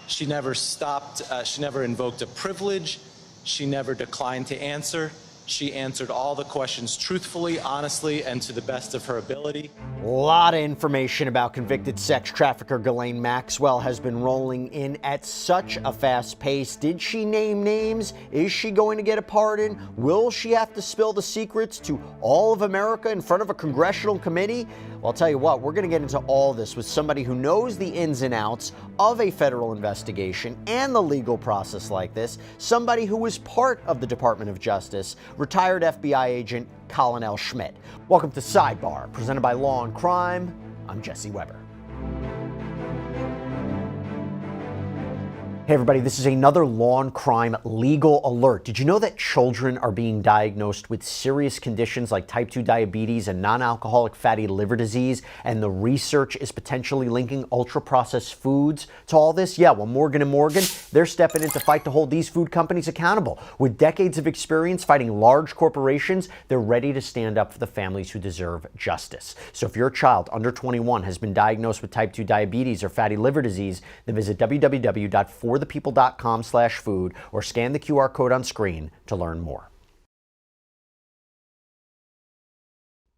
She never she never invoked a privilege. She never declined to answer. She answered all the questions truthfully, honestly, and to the best of her ability. A lot of information about convicted sex trafficker Ghislaine Maxwell has been rolling in at such a fast pace. Did she name names? Is she going to get a pardon? Will she have to spill the secrets to all of America in front of a congressional committee? Well, I'll tell you what, we're going to get into all this with somebody who knows the ins and outs of a federal investigation and the legal process like this, somebody who was part of the Department of Justice, retired FBI agent Colin Schmitt. Welcome to Sidebar, presented by Law&Crime. I'm Jesse Weber. Hey everybody, this is another Law&Crime legal alert. Did you know that children are being diagnosed with serious conditions like type 2 diabetes and non-alcoholic fatty liver disease, and the research is potentially linking ultra-processed foods to all this? Yeah, well, Morgan & Morgan, they're stepping in to fight to hold these food companies accountable. With decades of experience fighting large corporations, they're ready to stand up for the families who deserve justice. So if your child under 21 has been diagnosed with type 2 diabetes or fatty liver disease, then visit www.forthepeople.com/food or scan the QR code on screen to learn more.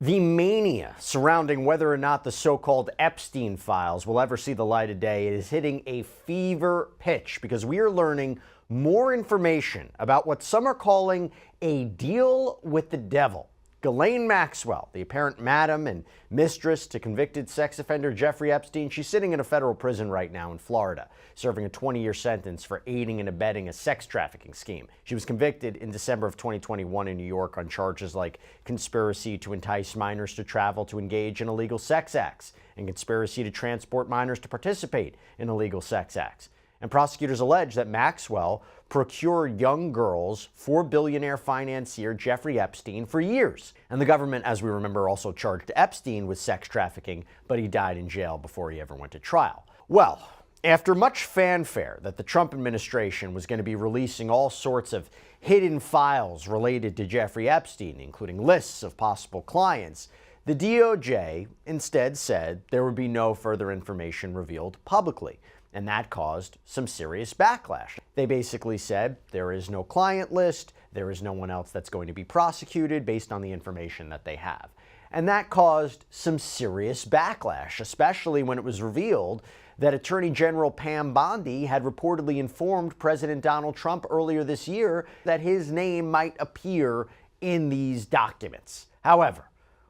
The mania surrounding whether or not the so-called Epstein Files will ever see the light of day is hitting a fever pitch because we are learning more information about what some are calling a deal with the devil. Ghislaine Maxwell, the apparent madam and mistress to convicted sex offender Jeffrey Epstein, she's sitting in a federal prison right now in Florida, serving a 20-year sentence for aiding and abetting a sex trafficking scheme. She was convicted in December of 2021 in New York on charges like conspiracy to entice minors to travel to engage in illegal sex acts and conspiracy to transport minors to participate in illegal sex acts. And prosecutors allege that Maxwell procured young girls for billionaire financier Jeffrey Epstein for years. And the government, as we remember, also charged Epstein with sex trafficking, but he died in jail before he ever went to trial. Well, after much fanfare that the Trump administration was going to be releasing all sorts of hidden files related to Jeffrey Epstein, including lists of possible clients, the DOJ instead said there would be no further information revealed publicly. And that caused some serious backlash. They basically said there is no client list, there is no one else that's going to be prosecuted based on the information that they have. And that caused some serious backlash, especially when it was revealed that Attorney General Pam Bondi had reportedly informed President Donald Trump earlier this year that his name might appear in these documents. However,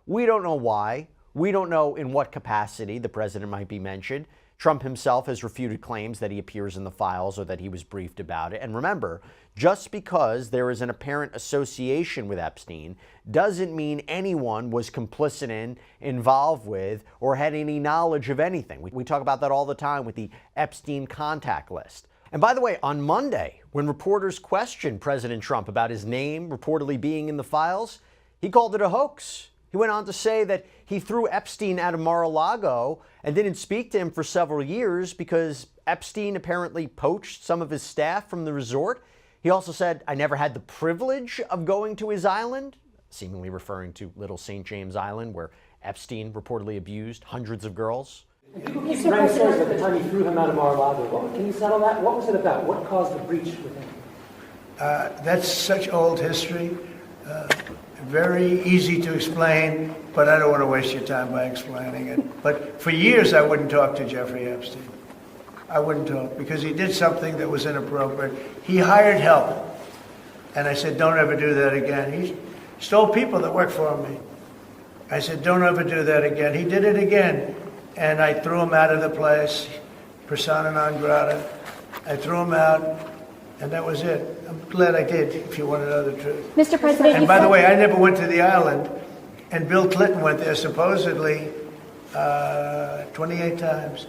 we don't know why. We don't know in what capacity the president might be mentioned. Trump himself has refuted claims that he appears in the files or that he was briefed about it. And remember, just because there is an apparent association with Epstein doesn't mean anyone was complicit in, involved with, or had any knowledge of anything. We talk about that all the time with the Epstein contact list. And by the way, on Monday, when reporters questioned President Trump about his name reportedly being in the files, he called it a hoax. He went on to say that he threw Epstein out of Mar-a-Lago and didn't speak to him for several years because Epstein apparently poached some of his staff from the resort. He also said, "I never had the privilege of going to his island," seemingly referring to Little St. James Island, where Epstein reportedly abused hundreds of girls. People keep writing stories at the time he threw him out of Mar-a-Lago. Can you settle that? What was it about? What caused the breach with him? That's such old history. Very easy to explain, but I don't want to waste your time by explaining it. But for years, I wouldn't talk to Jeffrey Epstein. I wouldn't talk because he did something that was inappropriate. He hired help. And I said, don't ever do that again. He stole people that worked for me. I said, don't ever do that again. He did it again. And I threw him out of the place, persona non grata. I threw him out. And that was it. I'm glad I did, if you want to know the truth. Mr. President, and by the way, I never went to the island, and Bill Clinton went there supposedly 28 times.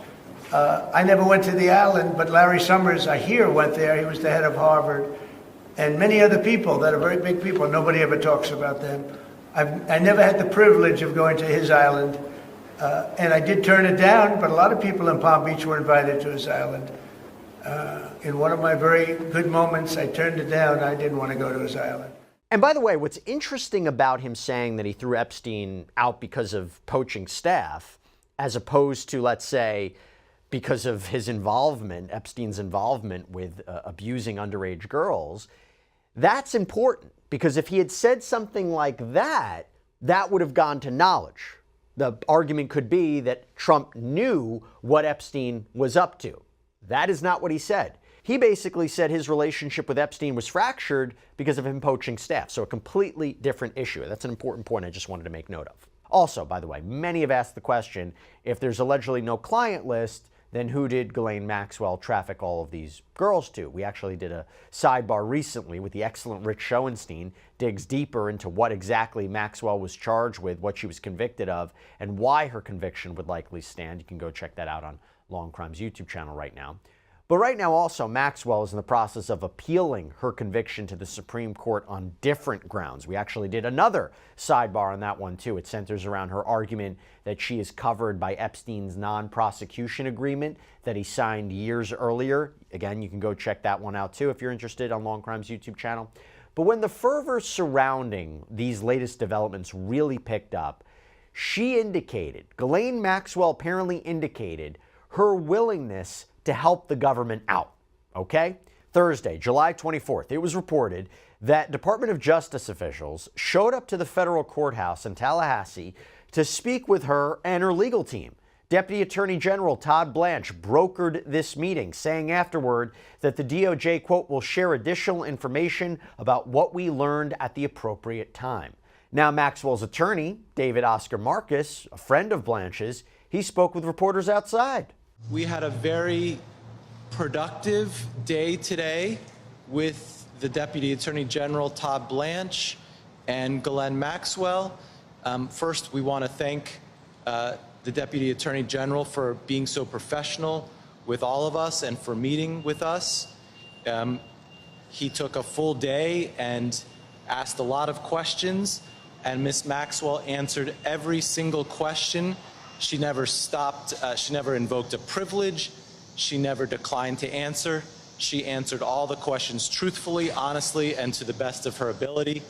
I never went to the island, but Larry Summers, I hear, went there. He was the head of Harvard. And many other people that are very big people. Nobody ever talks about them. I never had the privilege of going to his island. And I did turn it down, but a lot of people in Palm Beach were invited to his island. In one of my very good moments, I turned it down. I didn't want to go to his island. And by the way, what's interesting about him saying that he threw Epstein out because of poaching staff, as opposed to, let's say, because of his involvement, Epstein's involvement with abusing underage girls, that's important, because if he had said something like that, that would have gone to knowledge. The argument could be that Trump knew what Epstein was up to. That is not what he said. He basically said his relationship with Epstein was fractured because of him poaching staff. So a completely different issue. That's an important point I just wanted to make note of. Also, by the way, many have asked the question, if there's allegedly no client list, then who did Ghislaine Maxwell traffic all of these girls to? We actually did a sidebar recently with the excellent Rich Schoenstein, digs deeper into what exactly Maxwell was charged with, what she was convicted of, and why her conviction would likely stand. You can go check that out on Law&Crime's YouTube channel right now. But right now also, Maxwell is in the process of appealing her conviction to the Supreme Court on different grounds. We actually did another sidebar on that one too. It centers around her argument that she is covered by Epstein's non-prosecution agreement that he signed years earlier. Again, you can go check that one out too if you're interested on Law&Crime's YouTube channel. But when the fervor surrounding these latest developments really picked up, she indicated, Ghislaine Maxwell apparently indicated her willingness to help the government out, okay? Thursday, July 24th, it was reported that Department of Justice officials showed up to the federal courthouse in Tallahassee to speak with her and her legal team. Deputy Attorney General Todd Blanche brokered this meeting, saying afterward that the DOJ, quote, will share additional information about what we learned at the appropriate time. Now, Maxwell's attorney, David Oscar Marcus, a friend of Blanche's, he spoke with reporters outside. We had a very productive day today with the Deputy Attorney General Todd Blanche and Ghislaine Maxwell. First, we want to thank the Deputy Attorney General for being so professional with all of us and for meeting with us. He took a full day and asked a lot of questions, and Ms. Maxwell answered every single question. She never stopped, she never invoked a privilege, she never declined to answer. She answered all the questions truthfully, honestly, and to the best of her ability.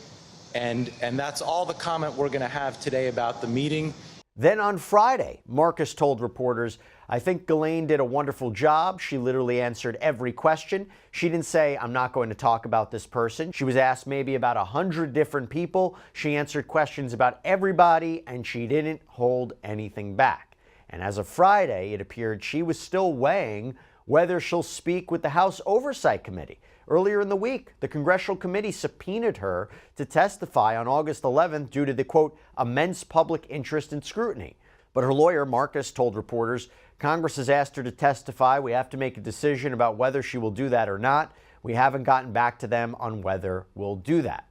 And that's all the comment we're going to have today about the meeting. Then on Friday, Marcus told reporters, I think Ghislaine did a wonderful job. She literally answered every question. She didn't say, I'm not going to talk about this person. She was asked maybe about 100 different people. She answered questions about everybody, and she didn't hold anything back. And as of Friday, it appeared she was still weighing whether she'll speak with the House Oversight Committee. Earlier in the week, the Congressional Committee subpoenaed her to testify on August 11th due to the, quote, immense public interest and scrutiny. But her lawyer, Marcus, told reporters, Congress has asked her to testify. We have to make a decision about whether she will do that or not. We haven't gotten back to them on whether we'll do that.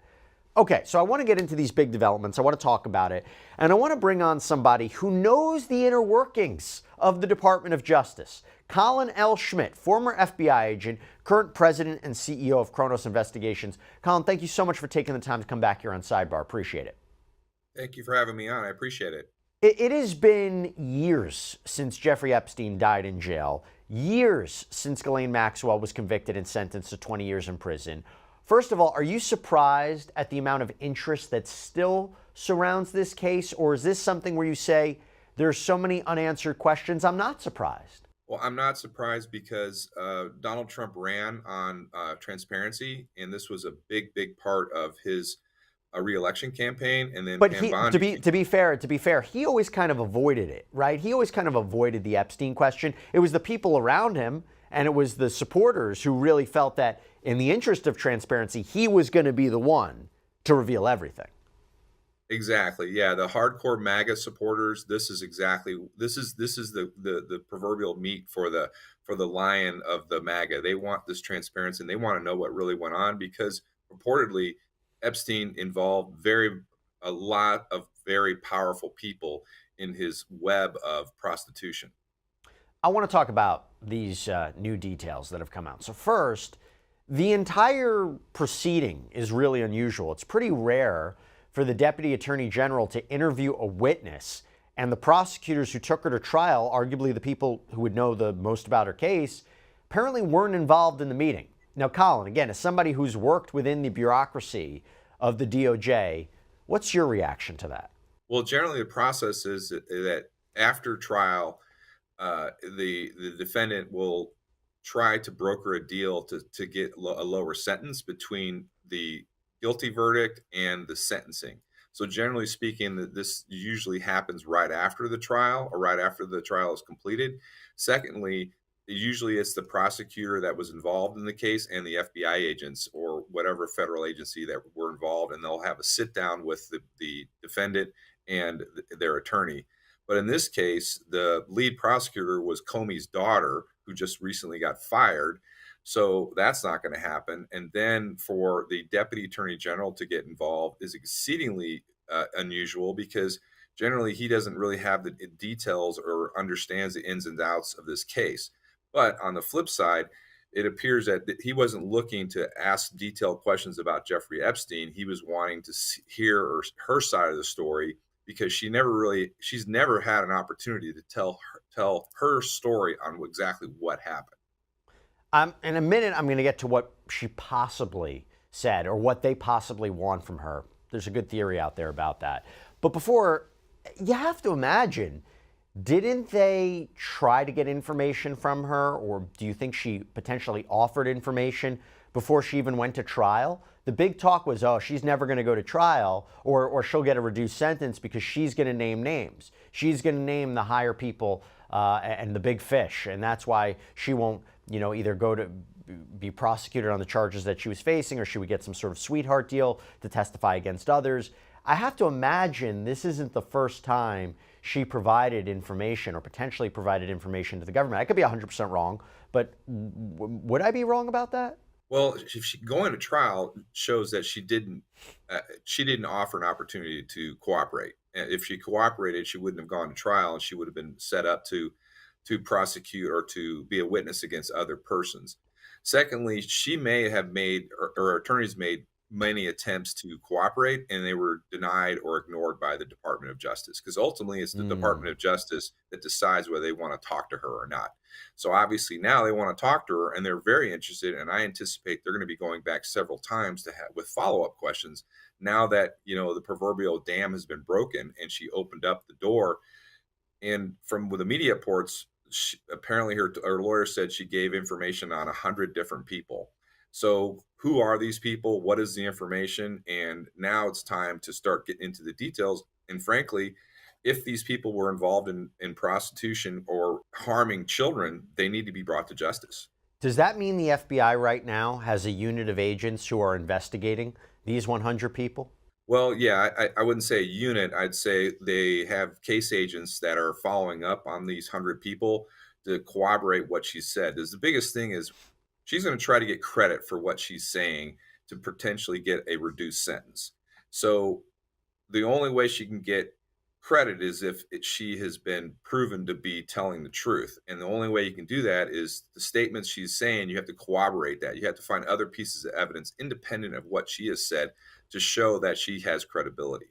Okay, so I want to get into these big developments. I want to talk about it. And I want to bring on somebody who knows the inner workings of the Department of Justice. Colin L. Schmitt, former FBI agent, current president and CEO of Chronos Investigations. Colin, thank you so much for taking the time to come back here on Sidebar. Appreciate it. Thank you for having me on. I appreciate it. It has been years since Jeffrey Epstein died in jail, years since Ghislaine Maxwell was convicted and sentenced to 20 years in prison. First of all, are you surprised at the amount of interest that still surrounds this case, or is this something where you say, there's so many unanswered questions, I'm not surprised? Well, I'm not surprised because Donald Trump ran on transparency, and this was a big part of his re-election campaign. And then, but to be fair, he always kind of avoided it, right? He always kind of avoided the Epstein question. It was the people around him, and it was the supporters who really felt that, in the interest of transparency, he was going to be the one to reveal everything. Exactly. Yeah, the hardcore MAGA supporters. This is the proverbial meat for the lion of the MAGA. They want this transparency, and they want to know what really went on, because reportedly Epstein involved a lot of very powerful people in his web of prostitution. I want to talk about these new details that have come out. So first, the entire proceeding is really unusual. It's pretty rare for the Deputy Attorney General to interview a witness, and the prosecutors who took her to trial, arguably the people who would know the most about her case, apparently weren't involved in the meeting. Now, Colin, again, as somebody who's worked within the bureaucracy of the DOJ, what's your reaction to that? Well, generally the process is that after trial, the defendant will try to broker a deal to get a lower sentence between the guilty verdict and the sentencing. So generally speaking, this usually happens right after the trial or right after the trial is completed. Secondly, usually it's the prosecutor that was involved in the case and the FBI agents or whatever federal agency that were involved, and they'll have a sit down with the defendant and their attorney. But in this case, the lead prosecutor was Comey's daughter, who just recently got fired. So that's not going to happen. And then for the deputy attorney general to get involved is exceedingly unusual, because generally he doesn't really have the details or understands the ins and outs of this case. But on the flip side, it appears that he wasn't looking to ask detailed questions about Jeffrey Epstein. He was wanting to hear her side of the story, because she's never had an opportunity to tell her story on exactly what happened. In a minute, I'm going to get to what she possibly said or what they possibly want from her. There's a good theory out there about that. But before, you have to imagine, didn't they try to get information from her, or do you think she potentially offered information before she even went to trial? The big talk was, oh, she's never going to go to trial, or she'll get a reduced sentence because she's going to name names. She's going to name the higher people and the big fish, and that's why she won't, either go to be prosecuted on the charges that she was facing, or she would get some sort of sweetheart deal to testify against others. I have to imagine this isn't the first time she provided information or potentially provided information to the government. I could be 100% wrong, but would I be wrong about that? Well, if she going to trial shows that she didn't offer an opportunity to cooperate. And if she cooperated, she wouldn't have gone to trial, and she would have been set up to prosecute or to be a witness against other persons. Secondly, she may have made, or attorneys made, many attempts to cooperate, and they were denied or ignored by the Department of Justice, because ultimately it's the Department of Justice that decides whether they want to talk to her or not. So obviously now they want to talk to her, and they're very interested, and I anticipate they're going to be going back several times with follow-up questions now that the proverbial dam has been broken and she opened up the door. And from the media reports, apparently her lawyer said she gave information on 100 different people. So who are these people? What is the information? And now it's time to start getting into the details. And frankly, if these people were involved in prostitution or harming children, they need to be brought to justice. Does that mean the FBI right now has a unit of agents who are investigating these 100 people? Well, yeah, I wouldn't say a unit. I'd say they have case agents that are following up on these 100 people to corroborate what she said. Because the biggest thing is she's going to try to get credit for what she's saying to potentially get a reduced sentence. So the only way she can get credit is if she has been proven to be telling the truth. And the only way you can do that is the statements she's saying, you have to corroborate that. You have to find other pieces of evidence independent of what she has said to show that she has credibility.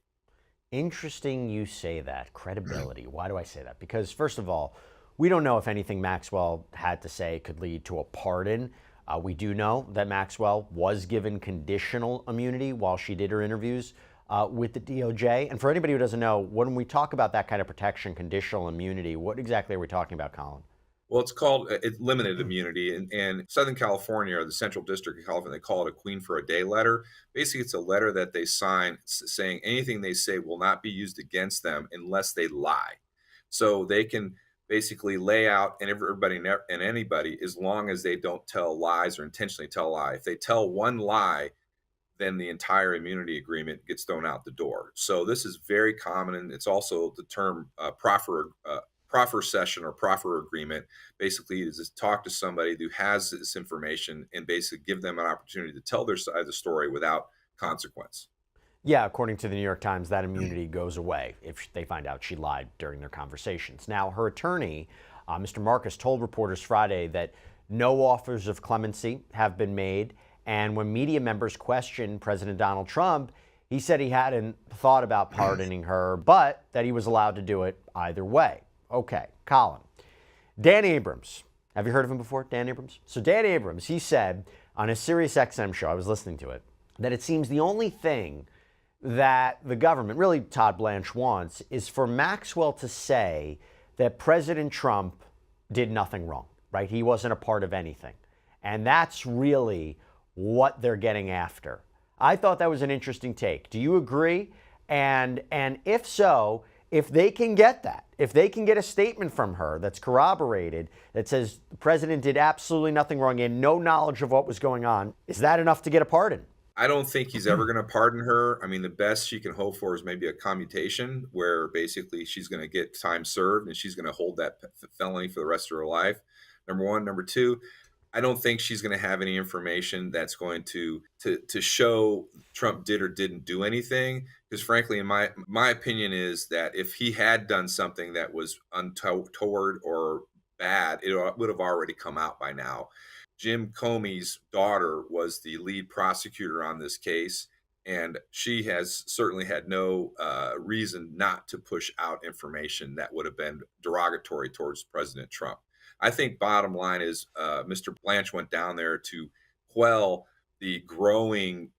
Interesting you say that, credibility. Why do I say that? Because first of all, we don't know if anything Maxwell had to say could lead to a pardon. We do know that Maxwell was given conditional immunity while she did her interviews with the DOJ. And for anybody who doesn't know, when we talk about that kind of protection, conditional immunity, what exactly are we talking about, Colin? Well, it's called limited immunity. In Southern California, or the Central District of California, they call it a Queen for a Day letter. Basically, it's a letter that they sign saying anything they say will not be used against them unless they lie. So they can basically lay out and everybody and anybody, as long as they don't tell lies or intentionally tell a lie. If they tell one lie, then the entire immunity agreement gets thrown out the door. So this is very common, and it's also the term proffer session or proffer agreement. Basically is to talk to somebody who has this information and basically give them an opportunity to tell their side of the story without consequence. Yeah, according to the New York Times, that immunity goes away if they find out she lied during their conversations. Now, her attorney, Mr. Marcus, told reporters Friday that no offers of clemency have been made. And when media members questioned President Donald Trump, he said he hadn't thought about pardoning her, but that he was allowed to do it either way. Okay, Colin. Dan Abrams. Have you heard of him before, Dan Abrams? So Dan Abrams, he said on his SiriusXM show, I was listening to it, that it seems the only thing that the government, really Todd Blanche, wants is for Maxwell to say that President Trump did nothing wrong, right? He wasn't a part of anything. And that's really what they're getting after. I thought that was an interesting take. Do you agree? And if so, if they can get that, if they can get a statement from her that's corroborated, that says the president did absolutely nothing wrong, he had no knowledge of what was going on, is that enough to get a pardon? I don't think he's ever going to pardon her. I mean, the best she can hope for is maybe a commutation where basically she's going to get time served and she's going to hold that felony for the rest of her life. Number one. Number two, I don't think she's going to have any information that's going to show Trump did or didn't do anything. Because frankly, in my opinion is that if he had done something that was untoward or bad, it would have already come out by now. Jim Comey's daughter was the lead prosecutor on this case, and she has certainly had no reason not to push out information that would have been derogatory towards President Trump. I think bottom line is Mr. Blanche went down there to quell the growing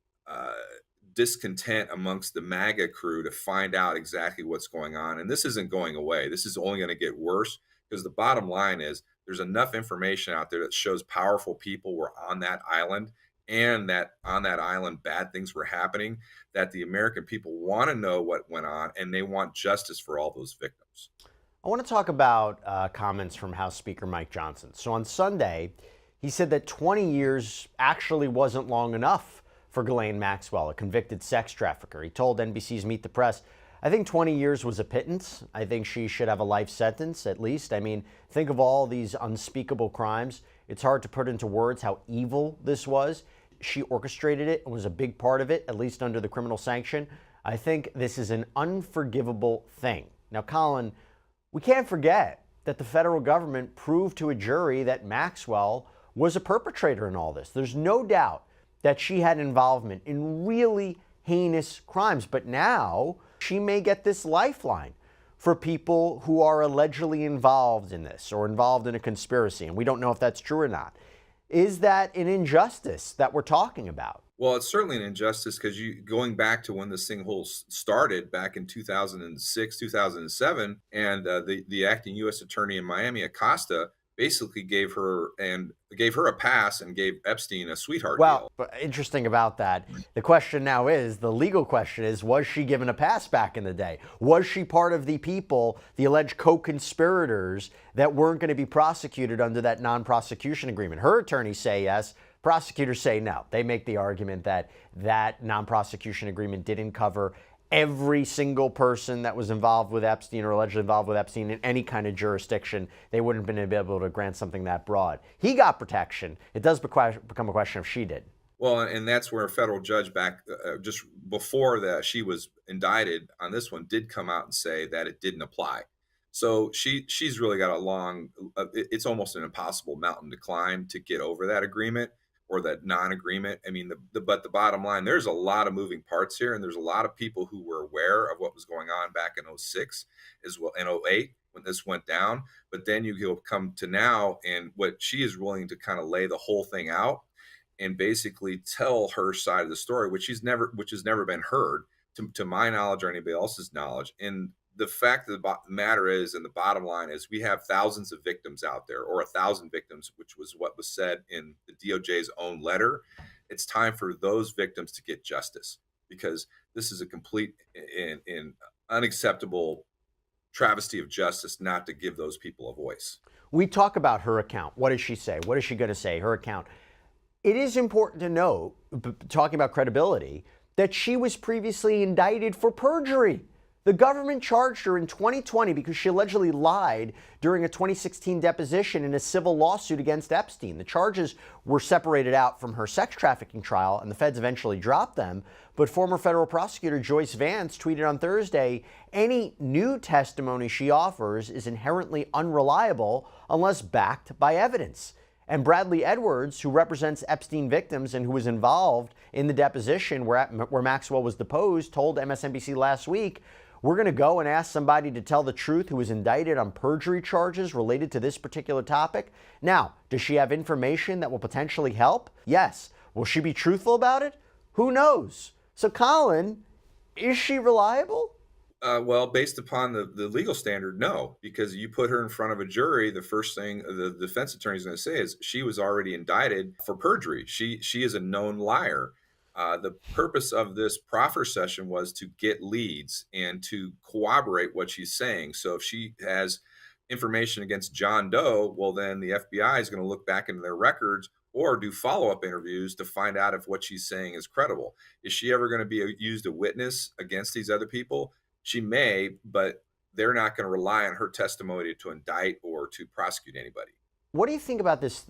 discontent amongst the MAGA crew to find out exactly what's going on. And this isn't going away. This is only going to get worse because the bottom line is there's enough information out there that shows powerful people were on that island and that on that island bad things were happening, that the American people want to know what went on and they want justice for all those victims. I want to talk about comments from House Speaker Mike Johnson. So on Sunday, he said that 20 years actually wasn't long enough for Ghislaine Maxwell, a convicted sex trafficker. He told NBC's Meet the Press, I think 20 years was a pittance. I think she should have a life sentence at least. I mean, think of all these unspeakable crimes. It's hard to put into words how evil this was. She orchestrated it and was a big part of it, at least under the criminal sanction. I think this is an unforgivable thing. Now, Colin, we can't forget that the federal government proved to a jury that Maxwell was a perpetrator in all this. There's no doubt that she had involvement in really heinous crimes, but now she may get this lifeline for people who are allegedly involved in this or involved in a conspiracy, and we don't know if that's true or not. Is that an injustice that we're talking about? Well, it's certainly an injustice because going back to when this thing whole started back in 2006, 2007, and the acting U.S. attorney in Miami, Acosta, basically gave her a pass and gave Epstein a sweetheart deal. Well, interesting about that. The question now is, the legal question is, was she given a pass back in the day? Was she part of the people, the alleged co-conspirators that weren't going to be prosecuted under that non-prosecution agreement? Her attorneys say yes. Prosecutors say no. They make the argument that that non-prosecution agreement didn't cover every single person that was involved with Epstein or allegedly involved with Epstein in any kind of jurisdiction. They wouldn't have been able to grant something that broad. He got protection. It does become a question if she did. Well, and that's where a federal judge back just before that she was indicted on this one did come out and say that it didn't apply. So she's really got a long, it's almost an impossible mountain to climb to get over that agreement or that non-agreement. I mean, but the bottom line, there's a lot of moving parts here, and there's a lot of people who were aware of what was going on back in 06 as well, in 08 when this went down. But then you come to now, and what she is willing to kind of lay the whole thing out and basically tell her side of the story, which has never been heard to my knowledge or anybody else's knowledge. And the fact of the matter is, and the bottom line is, we have thousands of victims out there, or 1,000 victims, which was what was said in the DOJ's own letter. It's time for those victims to get justice, because this is a complete and unacceptable travesty of justice not to give those people a voice. We talk about her account. What does she say? What is she going to say? Her account. It is important to know, talking about credibility, that she was previously indicted for perjury. The government charged her in 2020 because she allegedly lied during a 2016 deposition in a civil lawsuit against Epstein. The charges were separated out from her sex trafficking trial, and the feds eventually dropped them. But former federal prosecutor Joyce Vance tweeted on Thursday, any new testimony she offers is inherently unreliable unless backed by evidence. And Bradley Edwards, who represents Epstein victims and who was involved in the deposition where Maxwell was deposed, told MSNBC last week, we're going to go and ask somebody to tell the truth who was indicted on perjury charges related to this particular topic. Now, does she have information that will potentially help? Yes. Will she be truthful about it? Who knows? So, Colin, is she reliable? Well, based upon the legal standard, no, because you put her in front of a jury, the first thing the defense attorney is going to say is she was already indicted for perjury. She is a known liar. The purpose of this proffer session was to get leads and to corroborate what she's saying. So if she has information against John Doe, well, then the FBI is going to look back into their records or do follow-up interviews to find out if what she's saying is credible. Is she ever going to be used a witness against these other people? She may, but they're not going to rely on her testimony to indict or to prosecute anybody. What do you think about this?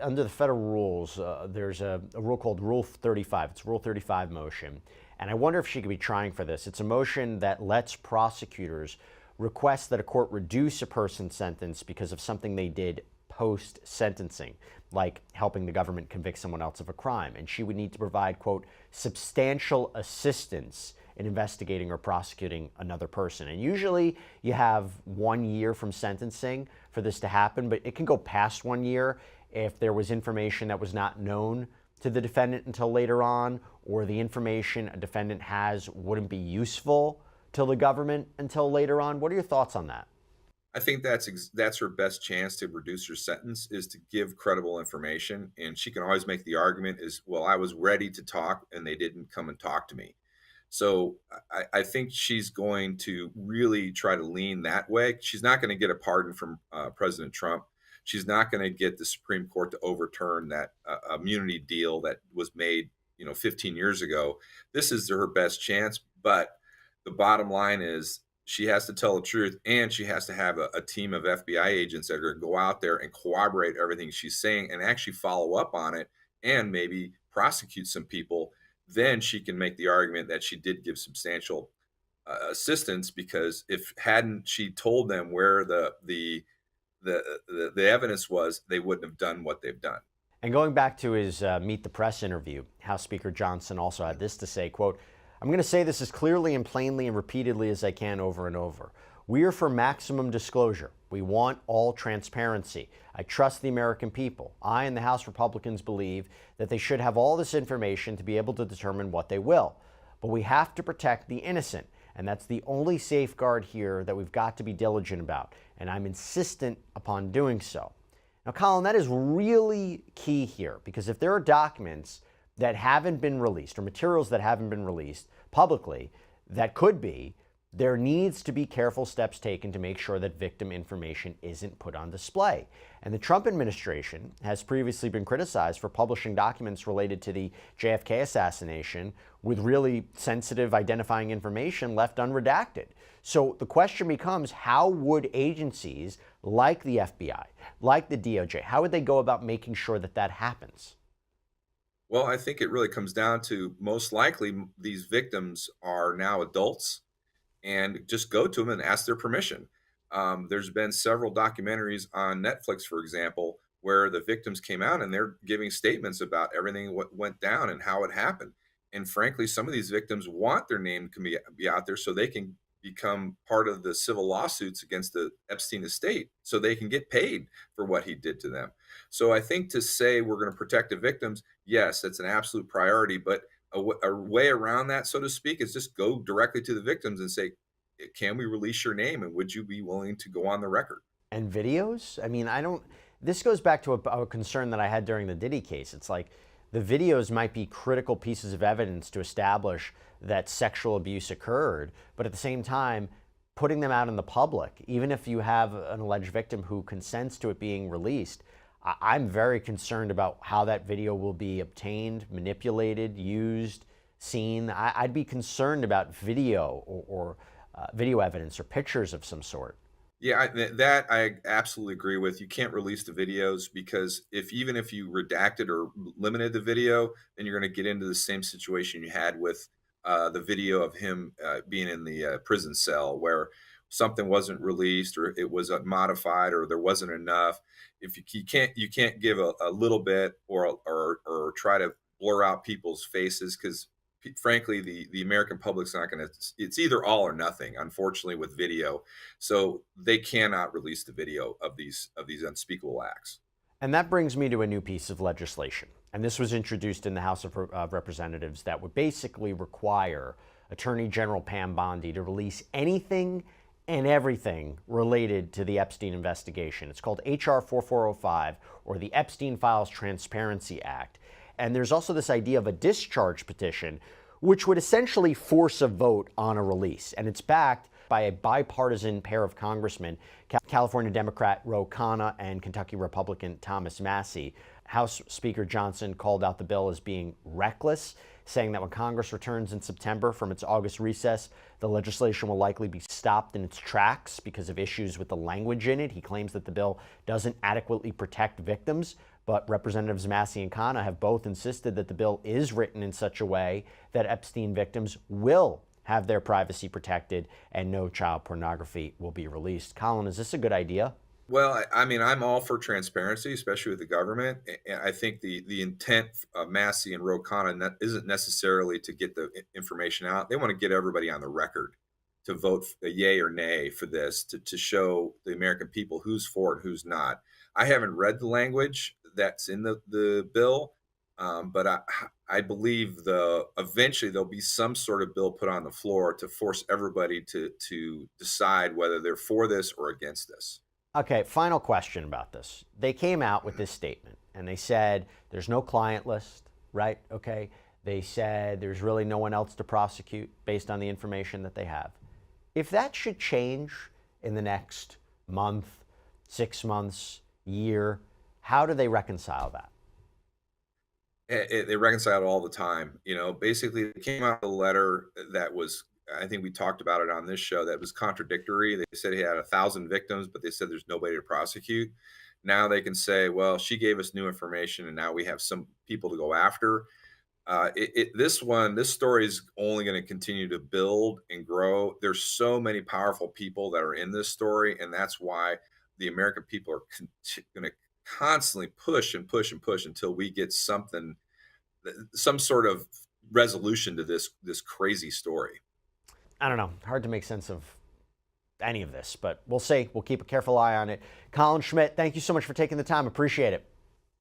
Under the federal rules, there's a rule called Rule 35. It's Rule 35 motion. And I wonder if she could be trying for this. It's a motion that lets prosecutors request that a court reduce a person's sentence because of something they did post-sentencing, like helping the government convict someone else of a crime. And she would need to provide, quote, substantial assistance in investigating or prosecuting another person. And usually you have 1 year from sentencing for this to happen, but it can go past 1 year if there was information that was not known to the defendant until later on, or the information a defendant has wouldn't be useful to the government until later on. What are your thoughts on that? I think that's her best chance to reduce her sentence, is to give credible information. And she can always make the argument is, well, I was ready to talk and they didn't come and talk to me. So I think she's going to really try to lean that way. She's not going to get a pardon from President Trump. She's not going to get the Supreme Court to overturn that immunity deal that was made, 15 years ago. This is her best chance. But the bottom line is she has to tell the truth, and she has to have a team of FBI agents that are going to go out there and corroborate everything she's saying and actually follow up on it and maybe prosecute some people. Then she can make the argument that she did give substantial assistance, because if hadn't she told them where the evidence was, they wouldn't have done what they've done. And going back to his Meet the Press interview, House Speaker Johnson also had this to say, quote, I'm going to say this as clearly and plainly and repeatedly as I can over and over. We are for maximum disclosure. We want all transparency. I trust the American people. I and the House Republicans believe that they should have all this information to be able to determine what they will. But we have to protect the innocent, and that's the only safeguard here that we've got to be diligent about, and I'm insistent upon doing so. Now, Colin, that is really key here, because if there are documents that haven't been released or materials that haven't been released publicly that could be, there needs to be careful steps taken to make sure that victim information isn't put on display. And the Trump administration has previously been criticized for publishing documents related to the JFK assassination with really sensitive identifying information left unredacted. So the question becomes, how would agencies like the FBI, like the DOJ, how would they go about making sure that that happens? Well, I think it really comes down to, most likely these victims are now adults, and just go to them and ask their permission. There's been several documentaries on Netflix, for example, where the victims came out and they're giving statements about everything what went down and how it happened. And frankly, some of these victims want their name to be out there so they can become part of the civil lawsuits against the Epstein estate, so they can get paid for what he did to them. So I think to say we're going to protect the victims, yes, that's an absolute priority, but a way around that, so to speak, is just go directly to the victims and say, can we release your name, and would you be willing to go on the record? And videos? I mean, this goes back to a concern that I had during the Diddy case. It's like the videos might be critical pieces of evidence to establish that sexual abuse occurred, but at the same time, putting them out in the public, even if you have an alleged victim who consents to it being released, I'm very concerned about how that video will be obtained, manipulated, used, seen. I'd be concerned about video or video evidence or pictures of some sort. Yeah, that I absolutely agree with. You can't release the videos, because even if you redacted or limited the video, then you're going to get into the same situation you had with the video of him being in the prison cell, where something wasn't released, or it was modified, or there wasn't enough. If you can't give a little bit, or try to blur out people's faces, because frankly, the American public's not going to. It's either all or nothing, unfortunately, with video. So they cannot release the video of these unspeakable acts. And that brings me to a new piece of legislation. And this was introduced in the House of Representatives that would basically require Attorney General Pam Bondi to release anything and everything related to the Epstein investigation. It's called H.R. 4405, or the Epstein Files Transparency Act. And there's also this idea of a discharge petition, which would essentially force a vote on a release. And it's backed by a bipartisan pair of congressmen, California Democrat Ro Khanna and Kentucky Republican Thomas Massie. House Speaker Johnson called out the bill as being reckless, saying that when Congress returns in September from its August recess, the legislation will likely be stopped in its tracks because of issues with the language in it. He claims that the bill doesn't adequately protect victims, but Representatives Massie and Khanna have both insisted that the bill is written in such a way that Epstein victims will have their privacy protected and no child pornography will be released. Colin, is this a good idea? Well, I mean, I'm all for transparency, especially with the government. And I think the intent of Massie and Ro Khanna isn't necessarily to get the information out. They want to get everybody on the record to vote a yay or nay for this, to show the American people who's for it, who's not. I haven't read the language that's in the bill, but I believe eventually there'll be some sort of bill put on the floor to force everybody to decide whether they're for this or against this. Okay, final question about this. They came out with this statement and they said there's no client list, right? Okay. They said there's really no one else to prosecute based on the information that they have. If that should change in the next month, 6 months, year, how do they reconcile that? They reconcile it all the time. Basically, it came out a letter that was, I think we talked about it on this show, that was contradictory. They said he had 1,000 victims, but they said there's nobody to prosecute. Now they can say, well, she gave us new information and now we have some people to go after. This story is only going to continue to build and grow. There's so many powerful people that are in this story, and that's why the American people are going to constantly push and push and push until we get some sort of resolution to this crazy story. I don't know. Hard to make sense of any of this, but we'll see. We'll keep a careful eye on it. Colin Schmitt, thank you so much for taking the time. Appreciate it.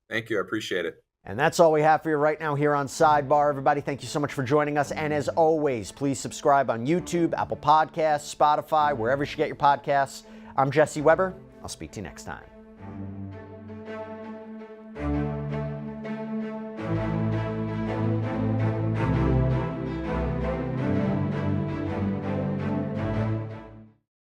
Thank you. I appreciate it. And that's all we have for you right now here on Sidebar. Everybody, thank you so much for joining us. And as always, please subscribe on YouTube, Apple Podcasts, Spotify, wherever you get your podcasts. I'm Jesse Weber. I'll speak to you next time.